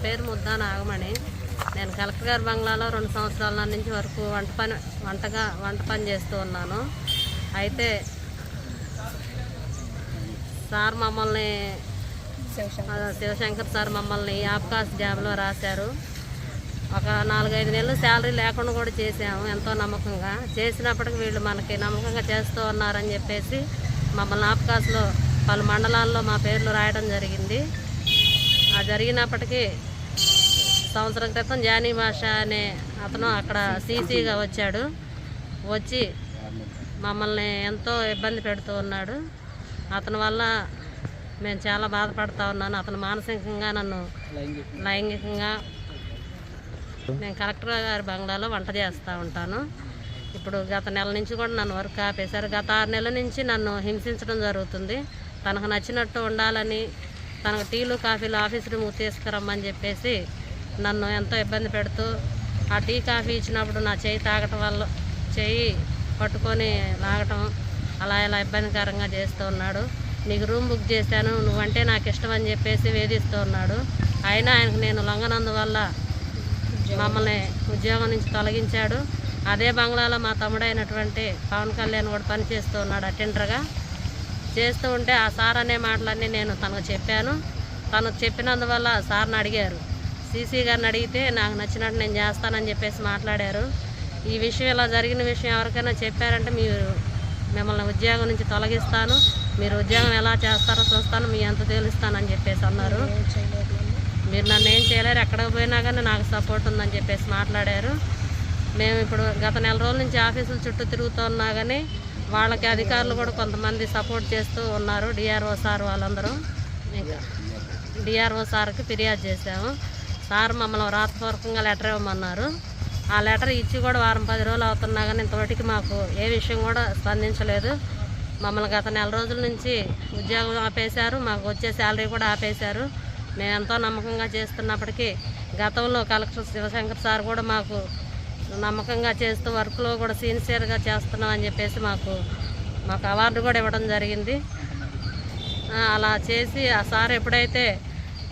పేరు ముద్దా నాగమణి. నేను కలెక్టర్ గారి బంగ్లాలో 2 సంవత్సరాల నుంచి వరకు వంట పని చేస్తూ ఉన్నాను. అయితే సార్ మమ్మల్ని శివశంకర్ సార్ మమ్మల్ని ఆబ్కాస్ జాబ్లో రాశారు. ఒక 4-5 నెలలు శాలరీ లేకుండా కూడా చేసాము ఎంతో నమ్మకంగా. చేసినప్పటికీ వీళ్ళు మనకి నమ్మకంగా చేస్తూ ఉన్నారని చెప్పేసి మమ్మల్ని ఆబ్కాస్లో పలు మండలాల్లో మా పేర్లు రాయడం జరిగింది. ఆ జరిగినప్పటికీ సంవత్సరం క్రితం జానీ భాష అనే అతను అక్కడ సీసీగా వచ్చి మమ్మల్ని ఎంతో ఇబ్బంది పెడుతూ ఉన్నాడు. అతని వల్ల మేము చాలా బాధపడుతూ ఉన్నాను. అతను మానసికంగా నన్ను లైంగికంగా నేను కలెక్టర్ గారి బంగ్లాలో వంట చేస్తూ ఉంటాను. ఇప్పుడు గత నెల నుంచి కూడా నన్ను వర్క్ ఆపేశారు. గత 6 నెలల నుంచి నన్ను హింసించడం జరుగుతుంది. తనకు నచ్చినట్టు ఉండాలని, తనకు టీలు కాఫీలు ఆఫీస్ రూమ్కి తీసుకురమ్మని చెప్పేసి నన్ను ఎంతో ఇబ్బంది పెడుతూ, ఆ టీ కాఫీ ఇచ్చినప్పుడు నా చేయి పట్టుకొని లాగటం అలా ఇలా ఇబ్బందికరంగా చేస్తూ ఉన్నాడు. నీకు రూమ్ బుక్ చేశాను, నువ్వంటే నాకు ఇష్టం అని చెప్పేసి వేధిస్తూ ఉన్నాడు. అయినా ఆయనకు నేను లొంగనందువల్ల మమ్మల్ని ఉద్యోగం నుంచి తొలగించాడు. అదే బంగ్లాలో మా తమ్ముడైనటువంటి పవన్ కళ్యాణ్ కూడా పనిచేస్తూ ఉన్నాడు అటెండర్గా. చేస్తూ ఉంటే ఆ సార్ అనే మాటలన్నీ నేను తనకు చెప్పాను. తను చెప్పినందువల్ల సార్ని అడిగారు, సీసీ గారిని అడిగితే నాకు నచ్చినట్టు నేను చేస్తానని చెప్పేసి మాట్లాడారు. ఈ విషయం ఇలా జరిగిన విషయం ఎవరికైనా చెప్పారంటే మిమ్మల్ని ఉద్యోగం నుంచి తొలగిస్తాను, మీరు ఉద్యోగం ఎలా చేస్తారో చూస్తాను, మీ ఎంత తేలుస్తానని చెప్పేసి అన్నారు. మీరు నన్ను ఏం చేయలేరు, ఎక్కడికి పోయినా కానీ నాకు సపోర్ట్ ఉందని చెప్పేసి మాట్లాడారు. మేము ఇప్పుడు గత నెల రోజుల నుంచి ఆఫీసుల చుట్టూ తిరుగుతున్నా కానీ వాళ్ళకి అధికారులు కూడా కొంతమంది సపోర్ట్ చేస్తూ ఉన్నారు. డిఆర్ఓ సార్ వాళ్ళందరూ. ఇంకా డిఆర్ఓ సార్కి ఫిర్యాదు చేశాము. సార్ మమ్మల్ని రాతపూర్వకంగా లెటర్ ఇవ్వమన్నారు. ఆ లెటర్ ఇచ్చి కూడా 10 రోజులు అవుతున్నా కానీ ఇంతవరకు మాకు ఏ విషయం కూడా స్పందించలేదు. మమ్మల్ని గత నెల రోజుల నుంచి ఉద్యోగం ఆపేశారు, మాకు వచ్చే శాలరీ కూడా ఆపేశారు. మేము ఎంతో నమ్మకంగా చేస్తున్నప్పటికీ గతంలో కలెక్టర్ శివశంకర్ సార్ కూడా మాకు నమ్మకంగా చేస్తూ వర్క్లో కూడా సిన్సియర్గా చేస్తున్నామని చెప్పేసి మాకు అవార్డు కూడా ఇవ్వడం జరిగింది. అలా చేసి ఆ సార్ ఎప్పుడైతే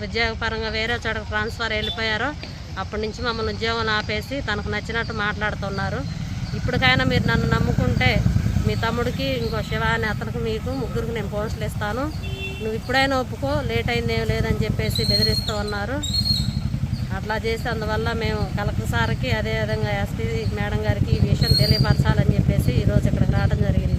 ఉద్యోగపరంగా వేరే చోటకు ట్రాన్స్ఫర్ వెళ్ళిపోయారో అప్పటి నుంచి మమ్మల్ని ఉద్యోగం ఆపేసి తనకు నచ్చినట్టు మాట్లాడుతున్నారు. ఇప్పటికైనా మీరు నన్ను నమ్ముకుంటే మీ తమ్ముడికి, ఇంకో శివ అని అతనికి, మీకు ముగ్గురికి నేను పోస్టులు ఇస్తాను, నువ్వు ఇప్పుడైనా ఒప్పుకో, లేట్ అయింది ఏం లేదని చెప్పేసి బెదిరిస్తూ ఉన్నారు. అట్లా చేసి అందువల్ల మేము కలెక్టర్ సార్కి అదేవిధంగా ఎస్పీ మేడం గారికి ఈ విషయం తెలియపరచాలని చెప్పేసి ఈరోజు ఇక్కడికి రావడం జరిగింది.